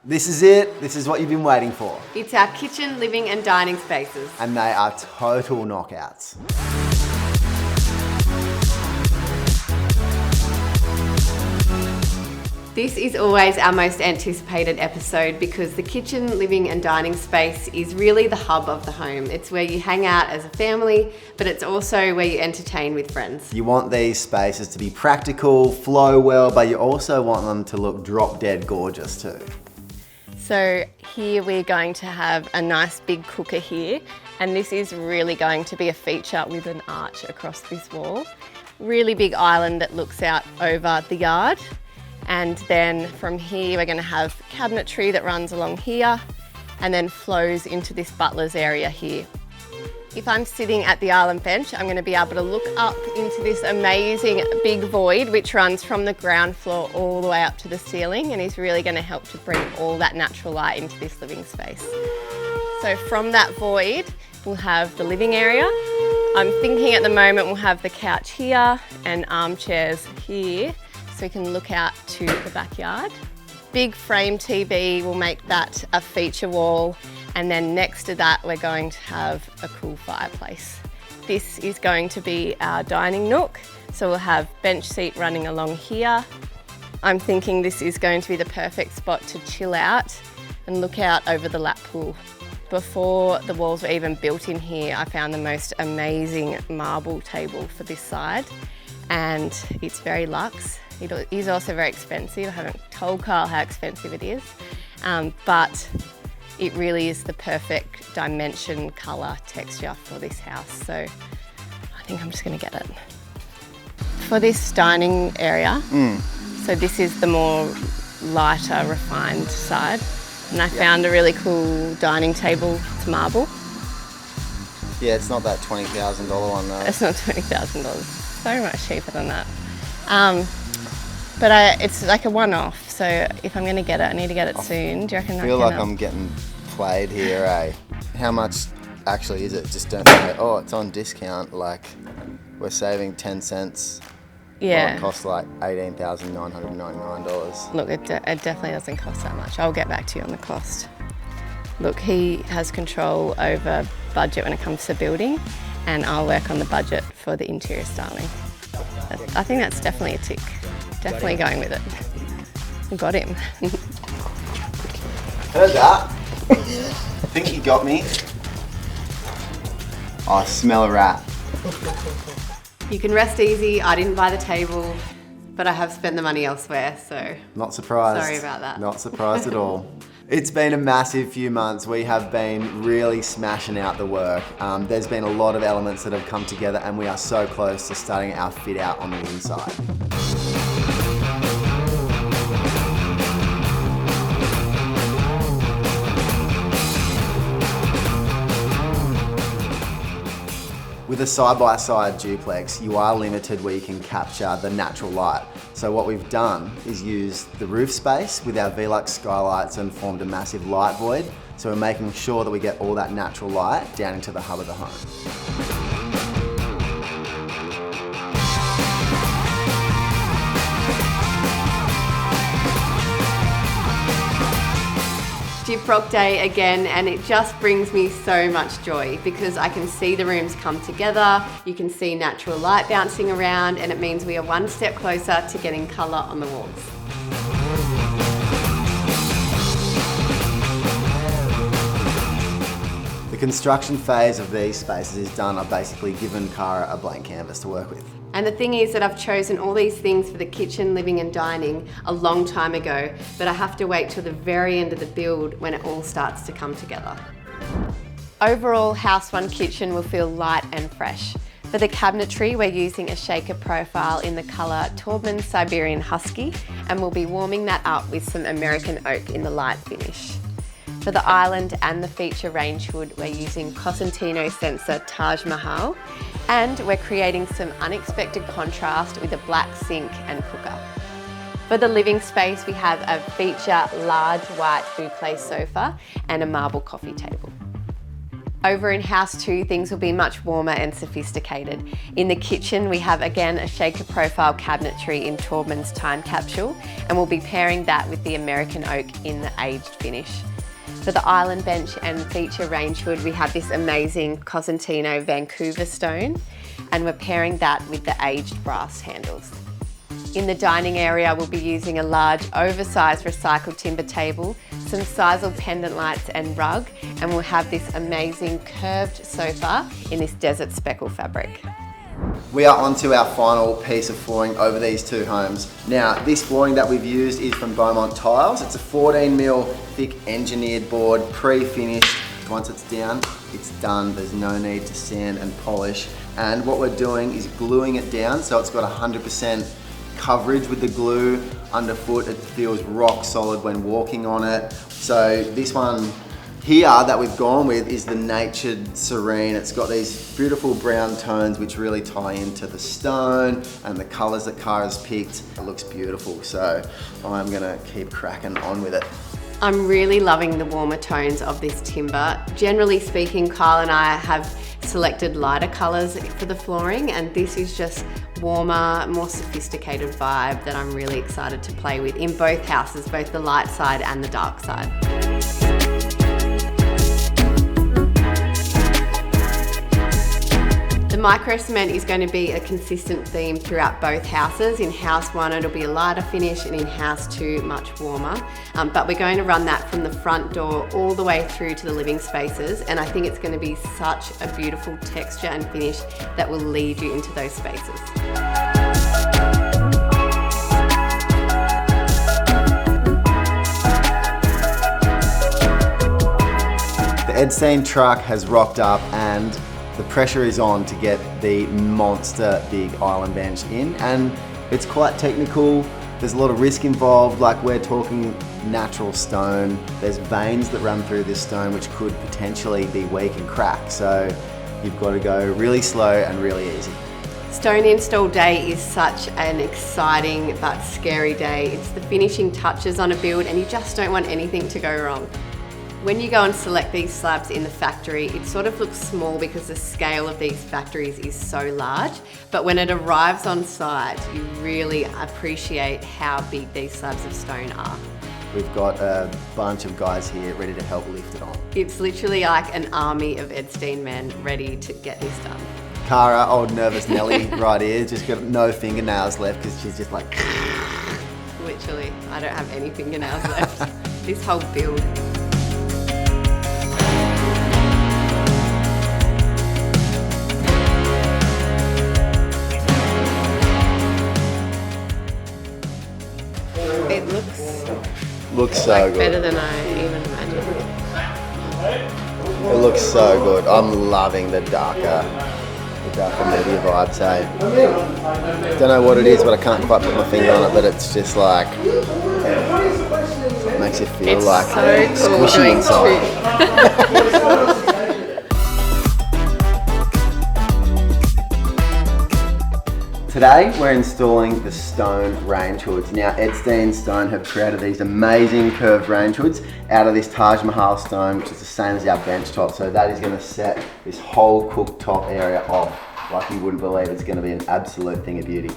This is it. This is what you've been waiting for. It's our kitchen, living and dining spaces. And they are total knockouts. This is always our most anticipated episode because the kitchen, living and dining space is really the hub of the home. It's where you hang out as a family, but it's also where you entertain with friends. You want these spaces to be practical, flow well, but you also want them to look drop dead gorgeous too. So here we're going to have a nice big cooker here, and this is really going to be a feature with an arch across this wall. Really big island that looks out over the yard. And then from here, we're going to have cabinetry that runs along here and then flows into this butler's area here. If I'm sitting at the island bench, I'm going to be able to look up into this amazing big void, which runs from the ground floor all the way up to the ceiling and is really going to help to bring all that natural light into this living space. So from that void, we'll have the living area. I'm thinking at the moment we'll have the couch here and armchairs here, so we can look out to the backyard. Big frame TV will make that a feature wall, and then next to that we're going to have a cool fireplace. This is going to be our dining nook, so we'll have bench seat running along here. I'm thinking this is going to be the perfect spot to chill out and look out over the lap pool. Before the walls were even built in here, I found the most amazing marble table for this side, and it's very luxe. It is also very expensive. I haven't told Kyle how expensive it is, but it really is the perfect dimension, colour, texture for this house. So I think I'm just going to get it. For this dining area, so this is the more lighter, refined side. And I found a really cool dining table. It's marble. Yeah, it's not that $20,000 one though. It's not $20,000. So much cheaper than that. But it's like a one-off, so if I'm going to get it, I need to get it soon. Do you reckon I feel like I'm getting played here, eh? How much actually is it? Just don't say, oh, it's on discount, like we're saving 10 cents. Yeah. Well, it costs like $18,999. Look, it definitely doesn't cost that much. I'll get back to you on the cost. Look, he has control over budget when it comes to building, and I'll work on the budget for the interior styling. I think that's definitely a tick. Definitely going with it. Got him. Heard that? I think he got me. Oh, I smell a rat. You can rest easy. I didn't buy the table, but I have spent the money elsewhere, so... Not surprised. Sorry about that. Not surprised at all. It's been a massive few months. We have been really smashing out the work. There's been a lot of elements that have come together, and we are so close to starting our fit out on the inside. With a side-by-side duplex, you are limited where you can capture the natural light. So what we've done is use the roof space with our Velux skylights and formed a massive light void. So we're making sure that we get all that natural light down into the hub of the home. Gyprock day again, and it just brings me so much joy because I can see the rooms come together, you can see natural light bouncing around, and it means we are one step closer to getting colour on the walls. The construction phase of these spaces is done. I've basically given Cara a blank canvas to work with. And the thing is that I've chosen all these things for the kitchen, living and dining a long time ago, but I have to wait till the very end of the build when it all starts to come together. Overall, House One kitchen will feel light and fresh. For the cabinetry, we're using a shaker profile in the colour Taubman Siberian Husky, and we'll be warming that up with some American oak in the light finish. For the island and the feature range hood, we're using Cosentino Sensor Taj Mahal, and we're creating some unexpected contrast with a black sink and cooker. For the living space, we have a feature large white boucle sofa and a marble coffee table. Over in house 2, things will be much warmer and sophisticated. In the kitchen, we have again a shaker profile cabinetry in Taubman's time capsule, and we'll be pairing that with the American oak in the aged finish. For the island bench and feature range hood, we have this amazing Cosentino Vancouver stone, and we're pairing that with the aged brass handles. In the dining area, we'll be using a large, oversized recycled timber table, some sisal pendant lights and rug, and we'll have this amazing curved sofa in this desert speckle fabric. We are onto our final piece of flooring over these 2 homes. Now, this flooring that we've used is from Beaumont Tiles. It's a 14mm thick engineered board, pre-finished. Once it's down, it's done. There's no need to sand and polish. And what we're doing is gluing it down, so it's got 100% coverage with the glue underfoot. It feels rock solid when walking on it. So this one here that we've gone with is the Natured Serene. It's got these beautiful brown tones which really tie into the stone and the colors that Kara's picked. It looks beautiful, so I'm gonna keep cracking on with it. I'm really loving the warmer tones of this timber. Generally speaking, Kyle and I have selected lighter colours for the flooring, and this is just warmer, more sophisticated vibe that I'm really excited to play with in both houses, both the light side and the dark side. The micro cement is going to be a consistent theme throughout both houses. In house 1 it'll be a lighter finish, and in house 2 much warmer. But we're going to run that from the front door all the way through to the living spaces, and I think it's going to be such a beautiful texture and finish that will lead you into those spaces. The Edstein truck has rocked up and the pressure is on to get the monster big island bench in, and it's quite technical. There's a lot of risk involved, like we're talking natural stone. There's veins that run through this stone which could potentially be weak and crack, so you've got to go really slow and really easy. Stone install day is such an exciting but scary day. It's the finishing touches on a build, and you just don't want anything to go wrong. When you go and select these slabs in the factory, it sort of looks small because the scale of these factories is so large, but when it arrives on site, you really appreciate how big these slabs of stone are. We've got a bunch of guys here ready to help lift it on. It's literally like an army of Edstein men ready to get this done. Kara, old nervous Nelly right here, just got no fingernails left because she's just like... Literally, I don't have any fingernails left. This whole build. It looks so like good. better than I even imagined. It looks so good. I'm loving the darker media vibes, hey. Don't know what it is, but I can't quite put my finger on it, but it's just like, it makes you feel It's like so cool squishy doing inside. Today we're installing the stone range hoods. Now Edstein Stone have created these amazing curved range hoods out of this Taj Mahal stone, which is the same as our bench top. So that is going to set this whole cooktop area off like you wouldn't believe. It's going to be an absolute thing of beauty.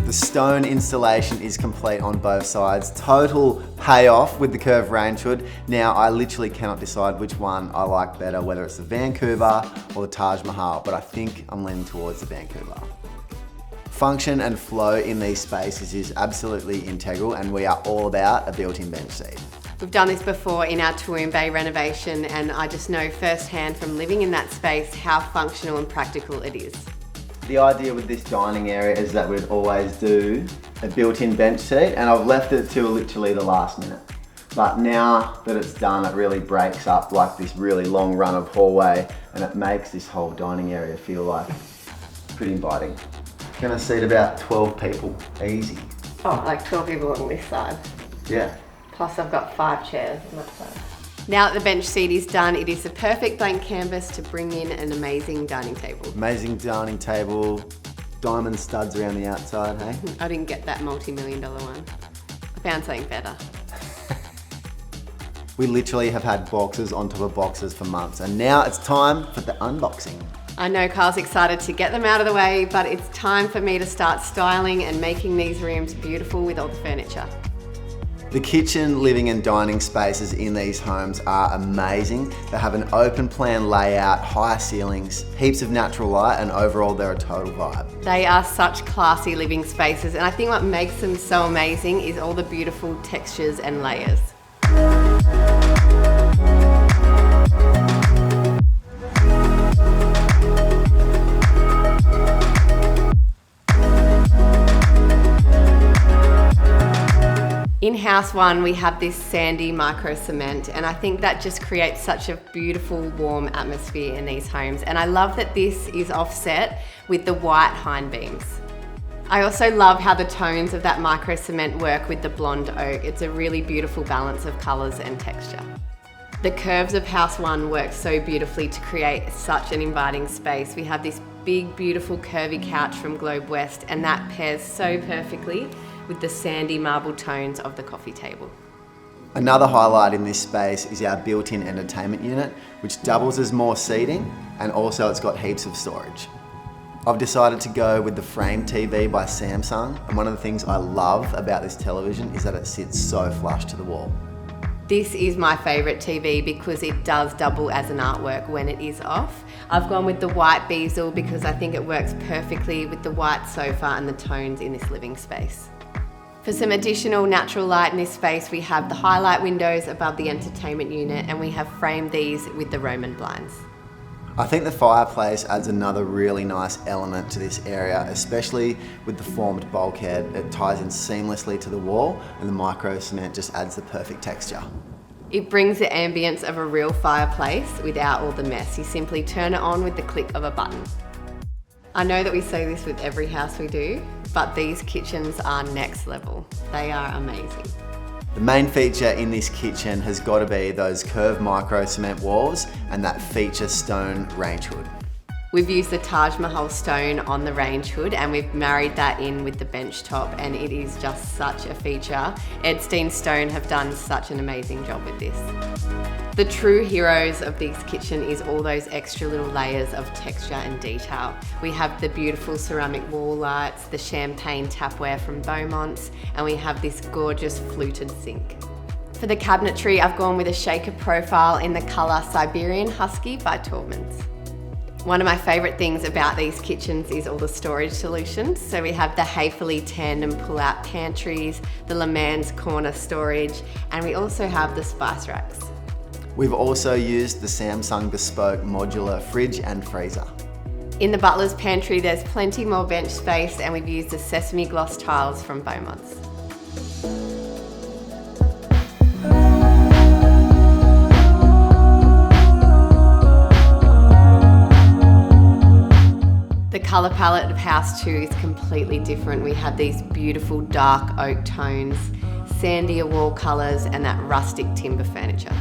The stone installation is complete on both sides. Total payoff with the curved range hood. Now I literally cannot decide which one I like better, whether it's the Vancouver or the Taj Mahal, but I think I'm leaning towards the Vancouver. Function and flow in these spaces is absolutely integral, and we are all about a built-in bench seat. We've done this before in our Toowoomba renovation, and I just know firsthand from living in that space how functional and practical it is. The idea with this dining area is that we'd always do a built-in bench seat, and I've left it till literally the last minute. But now that it's done, it really breaks up like this really long run of hallway, and it makes this whole dining area feel like pretty inviting. Gonna seat about 12 people, easy. Oh, like 12 people on this side. Yeah. Plus I've got 5 chairs on that side. Now that the bench seat is done, it is the perfect blank canvas to bring in an amazing dining table. Amazing dining table, diamond studs around the outside, hey? I didn't get that multi-million-dollar one. I found something better. We literally have had boxes on top of boxes for months, and now it's time for the unboxing. I know Kyle's excited to get them out of the way, but it's time for me to start styling and making these rooms beautiful with all the furniture. The kitchen, living and dining spaces in these homes are amazing. They have an open plan layout, high ceilings, heaps of natural light, and overall they're a total vibe. They are such classy living spaces, and I think what makes them so amazing is all the beautiful textures and layers. In house one, we have this sandy micro cement, and I think that just creates such a beautiful, warm atmosphere in these homes. And I love that this is offset with the white hind beams. I also love how the tones of that micro cement work with the blonde oak. It's a really beautiful balance of colours and texture. The curves of house one work so beautifully to create such an inviting space. We have this big, beautiful, curvy couch from Globe West, and that pairs so perfectly with the sandy marble tones of the coffee table. Another highlight in this space is our built-in entertainment unit, which doubles as more seating, and also it's got heaps of storage. I've decided to go with the Frame TV by Samsung, and one of the things I love about this television is that it sits so flush to the wall. This is my favourite TV because it does double as an artwork when it is off. I've gone with the white bezel because I think it works perfectly with the white sofa and the tones in this living space. For some additional natural light in this space, we have the highlight windows above the entertainment unit, and we have framed these with the Roman blinds. I think the fireplace adds another really nice element to this area, especially with the formed bulkhead. It ties in seamlessly to the wall, and the micro cement just adds the perfect texture. It brings the ambience of a real fireplace without all the mess. You simply turn it on with the click of a button. I know that we say this with every house we do, but these kitchens are next level. They are amazing. The main feature in this kitchen has got to be those curved micro cement walls and that feature stone range hood. We've used the Taj Mahal stone on the range hood, and we've married that in with the bench top, and it is just such a feature. Edstein Stone have done such an amazing job with this. The true heroes of this kitchen is all those extra little layers of texture and detail. We have the beautiful ceramic wall lights, the champagne tapware from Beaumont's, and we have this gorgeous fluted sink. For the cabinetry, I've gone with a shaker profile in the colour Siberian Husky by Taubmans. One of my favourite things about these kitchens is all the storage solutions. So we have the Hayfully tandem pull-out pantries, the Le Mans corner storage, and we also have the spice racks. We've also used the Samsung bespoke modular fridge and freezer. In the butler's pantry, there's plenty more bench space, and we've used the sesame gloss tiles from Beaumont's. The colour palette of House 2 is completely different. We have these beautiful dark oak tones, sandier wall colours, and that rustic timber furniture.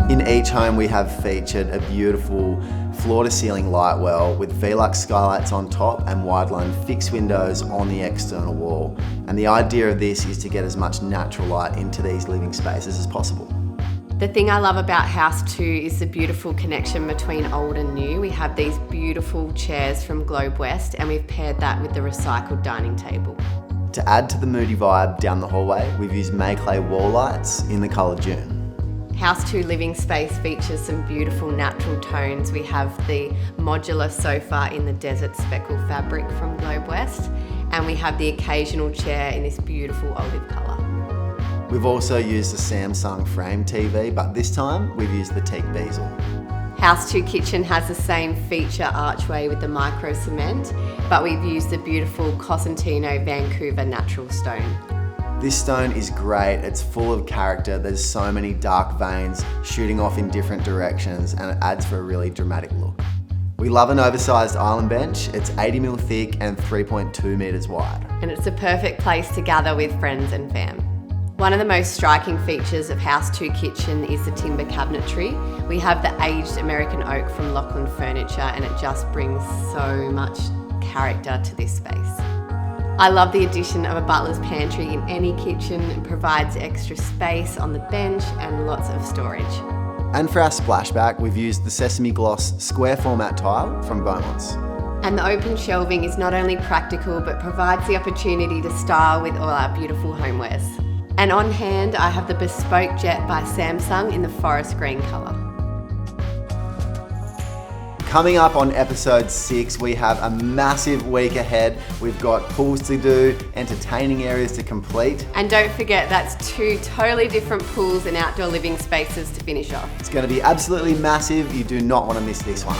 In each home we have featured a beautiful floor-to-ceiling light well with Velux skylights on top and wide-line fixed windows on the external wall. And the idea of this is to get as much natural light into these living spaces as possible. The thing I love about House 2 is the beautiful connection between old and new. We have these beautiful chairs from Globe West, and we've paired that with the recycled dining table. To add to the moody vibe down the hallway, we've used Mayclay wall lights in the colour June. House 2 living space features some beautiful natural tones. We have the modular sofa in the desert speckle fabric from Globe West, and we have the occasional chair in this beautiful olive colour. We've also used the Samsung Frame TV, but this time we've used the teak bezel. House 2 kitchen has the same feature archway with the micro cement, but we've used the beautiful Cosentino Vancouver natural stone. This stone is great, it's full of character, there's so many dark veins shooting off in different directions, and it adds for a really dramatic look. We love an oversized island bench. It's 80mm thick and 3.2 metres wide. And it's a perfect place to gather with friends and fam. One of the most striking features of House 2 kitchen is the timber cabinetry. We have the aged American oak from Lachlan Furniture, and it just brings so much character to this space. I love the addition of a butler's pantry in any kitchen. It provides extra space on the bench and lots of storage. And for our splashback, we've used the Sesame Gloss square format tile from Beaumont's. And the open shelving is not only practical, but provides the opportunity to style with all our beautiful homewares. And on hand, I have the bespoke jet by Samsung in the forest green colour. Coming up on episode 6, we have a massive week ahead. We've got pools to do, entertaining areas to complete. And don't forget, that's 2 totally different pools and outdoor living spaces to finish off. It's going to be absolutely massive. You do not want to miss this one.